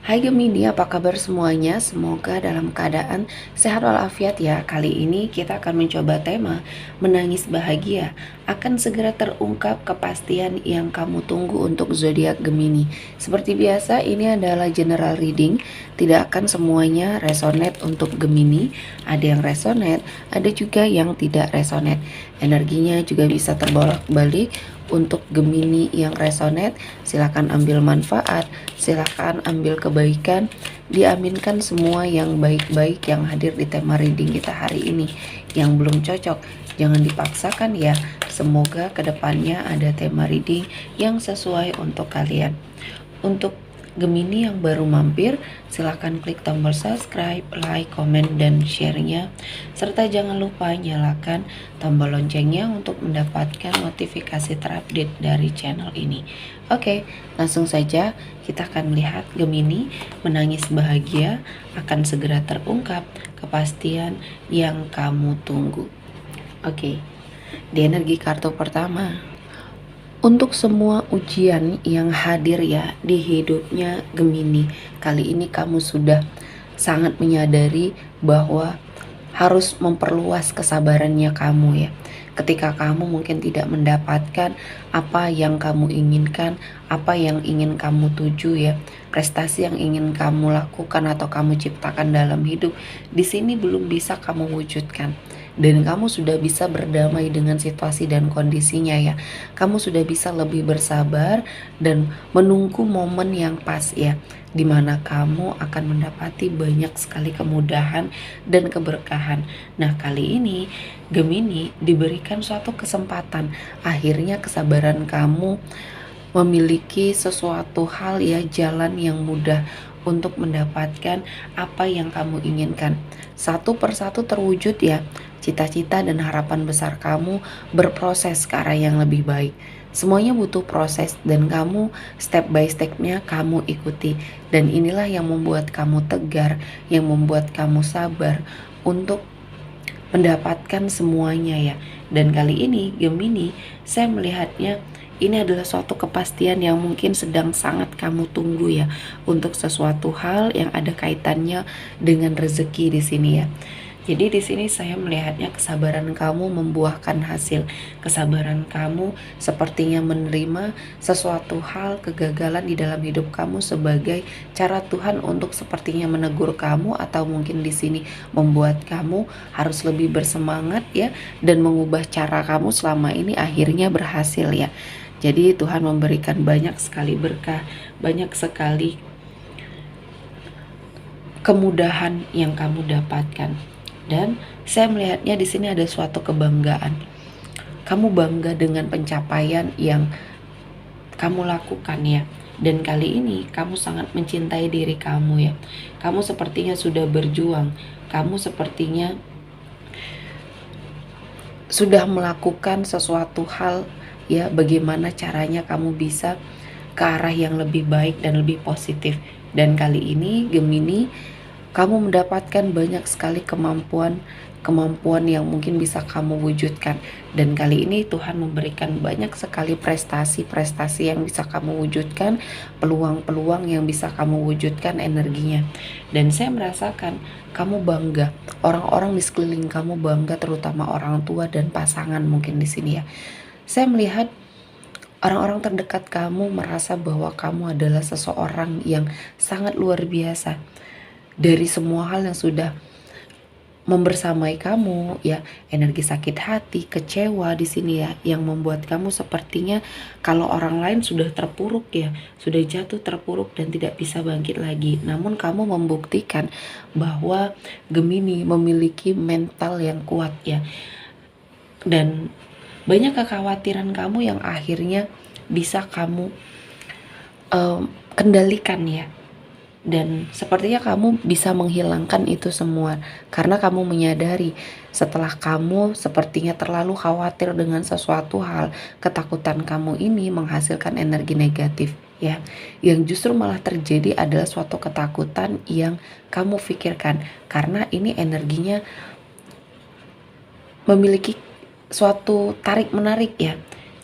Hai Gemini, apa kabar semuanya? Semoga dalam keadaan sehat walafiat ya. Kali ini kita akan mencoba tema menangis bahagia. Akan segera terungkap kepastian yang kamu tunggu untuk zodiak Gemini. Seperti biasa, ini adalah general reading. Tidak akan semuanya resonate untuk Gemini. Ada yang resonate, ada juga yang tidak resonate. Energinya juga bisa terbolak-balik. Untuk Gemini yang resonate, silakan ambil manfaat, silakan ambil kebaikan, diaminkan semua yang baik-baik yang hadir di tema reading kita hari ini. Yang belum cocok, jangan dipaksakan ya. Semoga kedepannya ada tema reading yang sesuai untuk kalian. Untuk Gemini yang baru mampir, silahkan klik tombol subscribe, like, komen, dan share-nya. Serta jangan lupa nyalakan tombol loncengnya untuk mendapatkan notifikasi terupdate dari channel ini. Oke, langsung saja kita akan melihat Gemini menangis bahagia akan segera terungkap kepastian yang kamu tunggu. Oke, di energi kartu pertama. Untuk semua ujian yang hadir ya di hidupnya Gemini, kali ini kamu sudah sangat menyadari bahwa harus memperluas kesabarannya kamu ya. Ketika kamu mungkin tidak mendapatkan apa yang kamu inginkan, apa yang ingin kamu tuju ya, prestasi yang ingin kamu lakukan atau kamu ciptakan dalam hidup, di sini belum bisa kamu wujudkan. Dan kamu sudah bisa berdamai dengan situasi dan kondisinya ya. Kamu sudah bisa lebih bersabar dan menunggu momen yang pas ya, dimana kamu akan mendapati banyak sekali kemudahan dan keberkahan. Nah kali ini Gemini diberikan suatu kesempatan. Akhirnya kesabaran kamu memiliki sesuatu hal ya, jalan yang mudah untuk mendapatkan apa yang kamu inginkan. Satu persatu terwujud ya. Cita-cita dan harapan besar kamu berproses ke arah yang lebih baik. Semuanya butuh proses dan kamu step by step-nya kamu ikuti. Dan inilah yang membuat kamu tegar, yang membuat kamu sabar untuk mendapatkan semuanya ya. Dan kali ini Gemini, saya melihatnya ini adalah suatu kepastian yang mungkin sedang sangat kamu tunggu ya, untuk sesuatu hal yang ada kaitannya dengan rezeki di sini ya. Jadi di sini saya melihatnya kesabaran kamu membuahkan hasil. Kesabaran kamu sepertinya menerima sesuatu hal kegagalan di dalam hidup kamu sebagai cara Tuhan untuk sepertinya menegur kamu, atau mungkin di sini membuat kamu harus lebih bersemangat ya, dan mengubah cara kamu selama ini akhirnya berhasil ya. Jadi Tuhan memberikan banyak sekali berkah, banyak sekali kemudahan yang kamu dapatkan. Dan saya melihatnya di sini ada suatu kebanggaan. Kamu bangga dengan pencapaian yang kamu lakukan ya. Dan kali ini kamu sangat mencintai diri kamu ya. Kamu sepertinya sudah berjuang. Kamu sepertinya sudah melakukan sesuatu hal ya, bagaimana caranya kamu bisa ke arah yang lebih baik dan lebih positif. Dan kali ini Gemini, kamu mendapatkan banyak sekali kemampuan yang mungkin bisa kamu wujudkan. Dan kali ini Tuhan memberikan banyak sekali prestasi-prestasi yang bisa kamu wujudkan, peluang-peluang yang bisa kamu wujudkan energinya. Dan saya merasakan kamu bangga, orang-orang di sekeliling kamu bangga, terutama orang tua dan pasangan mungkin di sini ya. Saya melihat orang-orang terdekat kamu merasa bahwa kamu adalah seseorang yang sangat luar biasa. Dari semua hal yang sudah membersamai kamu ya, energi sakit hati, kecewa di sini ya, yang membuat kamu sepertinya kalau orang lain sudah terpuruk ya, sudah jatuh terpuruk dan tidak bisa bangkit lagi. Namun kamu membuktikan bahwa Gemini memiliki mental yang kuat ya. Dan banyak kekhawatiran kamu yang akhirnya bisa kamu kendalikan ya. Dan sepertinya kamu bisa menghilangkan itu semua karena kamu menyadari setelah kamu sepertinya terlalu khawatir dengan sesuatu hal, ketakutan kamu ini menghasilkan energi negatif ya. Yang justru malah terjadi adalah suatu ketakutan yang kamu pikirkan, karena ini energinya memiliki suatu tarik menarik ya.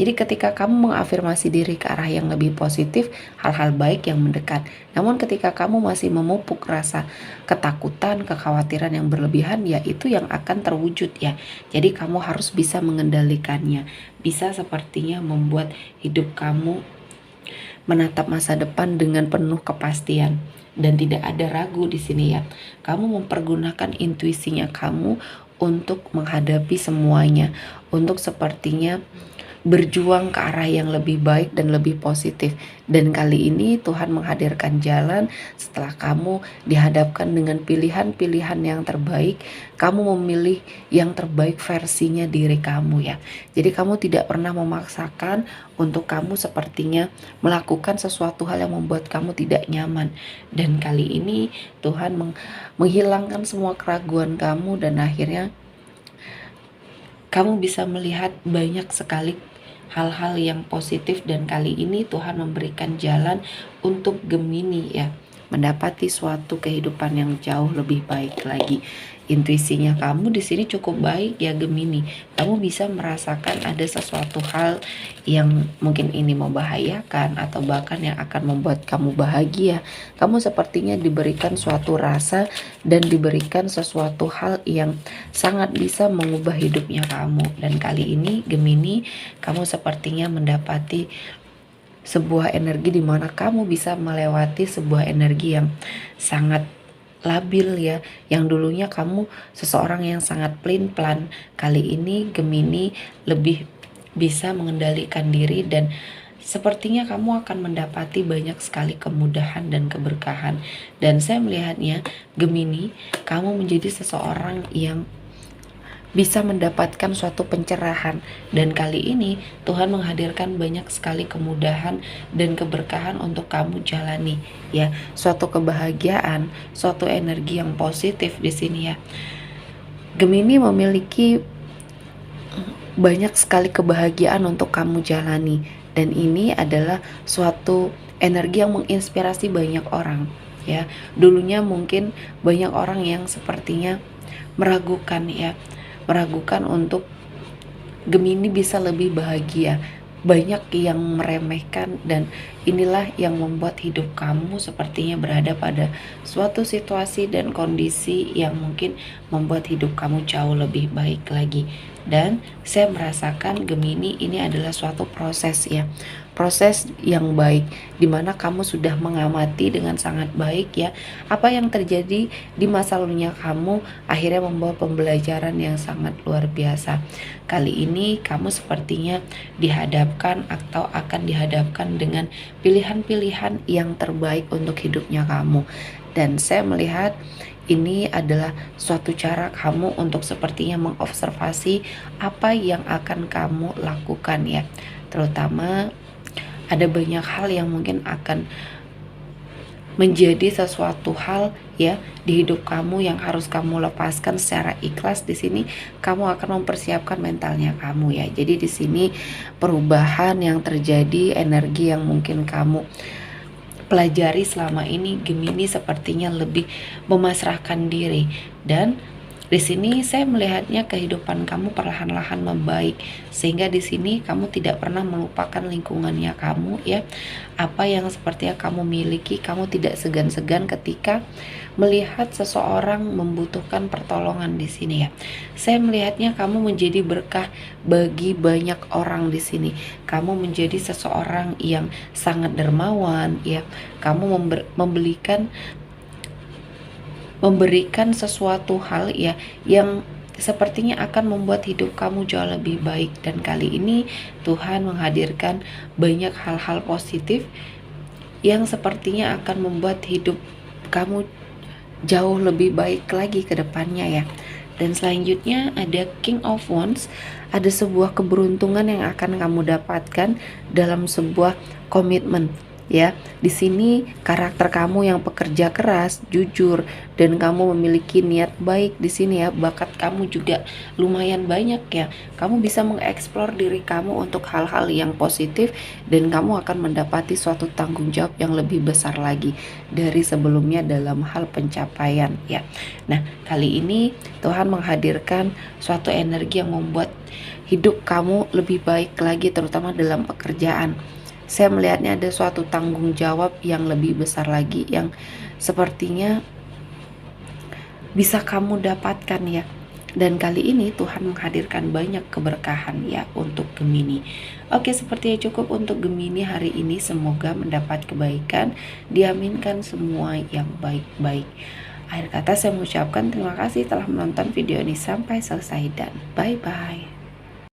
Jadi ketika kamu mengafirmasi diri ke arah yang lebih positif, hal-hal baik yang mendekat. Namun ketika kamu masih memupuk rasa ketakutan, kekhawatiran yang berlebihan, ya itu yang akan terwujud ya. Jadi kamu harus bisa mengendalikannya. Bisa sepertinya membuat hidup kamu menatap masa depan dengan penuh kepastian dan tidak ada ragu di sini ya. Kamu mempergunakan intuisinya kamu untuk menghadapi semuanya, untuk sepertinya berjuang ke arah yang lebih baik dan lebih positif. Dan kali ini Tuhan menghadirkan jalan setelah kamu dihadapkan dengan pilihan-pilihan yang terbaik, kamu memilih yang terbaik versinya diri kamu ya. Jadi kamu tidak pernah memaksakan untuk kamu sepertinya melakukan sesuatu hal yang membuat kamu tidak nyaman. Dan kali ini Tuhan menghilangkan semua keraguan kamu dan akhirnya kamu bisa melihat banyak sekali hal-hal yang positif dan kali ini Tuhan memberikan jalan untuk Gemini ya, mendapati suatu kehidupan yang jauh lebih baik lagi. Intuisinya kamu di sini cukup baik ya Gemini. Kamu bisa merasakan ada sesuatu hal yang mungkin ini membahayakan atau bahkan yang akan membuat kamu bahagia. Kamu sepertinya diberikan suatu rasa dan diberikan sesuatu hal yang sangat bisa mengubah hidupnya kamu. Dan kali ini Gemini, kamu sepertinya mendapati sebuah energi di mana kamu bisa melewati sebuah energi yang sangat labil ya, yang dulunya kamu seseorang yang sangat pelin-pelan, kali ini Gemini lebih bisa mengendalikan diri dan sepertinya kamu akan mendapati banyak sekali kemudahan dan keberkahan. Dan saya melihatnya Gemini, kamu menjadi seseorang yang bisa mendapatkan suatu pencerahan dan kali ini Tuhan menghadirkan banyak sekali kemudahan dan keberkahan untuk kamu jalani ya, suatu kebahagiaan, suatu energi yang positif di sini ya. Gemini memiliki banyak sekali kebahagiaan untuk kamu jalani dan ini adalah suatu energi yang menginspirasi banyak orang ya. Dulunya mungkin banyak orang yang sepertinya meragukan ya, meragukan untuk Gemini bisa lebih bahagia. Banyak yang meremehkan dan inilah yang membuat hidup kamu sepertinya berada pada suatu situasi dan kondisi yang mungkin membuat hidup kamu jauh lebih baik lagi. Dan saya merasakan Gemini ini adalah suatu proses ya, proses yang baik dimana kamu sudah mengamati dengan sangat baik ya apa yang terjadi di masa lalunya kamu, akhirnya membawa pembelajaran yang sangat luar biasa. Kali ini kamu sepertinya dihadapkan atau akan dihadapkan dengan pilihan-pilihan yang terbaik untuk hidupnya kamu. Dan saya melihat ini adalah suatu cara kamu untuk sepertinya mengobservasi apa yang akan kamu lakukan ya. Terutama ada banyak hal yang mungkin akan menjadi sesuatu hal ya di hidup kamu yang harus kamu lepaskan secara ikhlas. Di sini kamu akan mempersiapkan mentalnya kamu ya. Jadi di sini perubahan yang terjadi, energi yang mungkin kamu pelajari selama ini, Gemini sepertinya lebih memasrahkan diri dan di sini saya melihatnya kehidupan kamu perlahan-lahan membaik sehingga di sini kamu tidak pernah melupakan lingkungannya kamu ya. Apa yang sepertinya kamu miliki, kamu tidak segan-segan ketika melihat seseorang membutuhkan pertolongan di sini ya. Saya melihatnya kamu menjadi berkah bagi banyak orang di sini. Kamu menjadi seseorang yang sangat dermawan ya. Kamu memberikan sesuatu hal ya yang sepertinya akan membuat hidup kamu jauh lebih baik. Dan kali ini Tuhan menghadirkan banyak hal-hal positif yang sepertinya akan membuat hidup kamu jauh lebih baik lagi ke depannya ya. Dan selanjutnya ada King of Wands, ada sebuah keberuntungan yang akan kamu dapatkan dalam sebuah komitmen ya. Di sini karakter kamu yang pekerja keras, jujur, dan kamu memiliki niat baik di sini ya. Bakat kamu juga lumayan banyak ya. Kamu bisa mengeksplor diri kamu untuk hal-hal yang positif dan kamu akan mendapati suatu tanggung jawab yang lebih besar lagi dari sebelumnya dalam hal pencapaian ya. Nah, kali ini Tuhan menghadirkan suatu energi yang membuat hidup kamu lebih baik lagi terutama dalam pekerjaan. Saya melihatnya ada suatu tanggung jawab yang lebih besar lagi yang sepertinya bisa kamu dapatkan ya. Dan kali ini Tuhan menghadirkan banyak keberkahan ya untuk Gemini. Oke, sepertinya cukup untuk Gemini hari ini. Semoga mendapat kebaikan, diaminkan semua yang baik-baik. Akhir kata saya mengucapkan terima kasih telah menonton video ini sampai selesai dan bye-bye.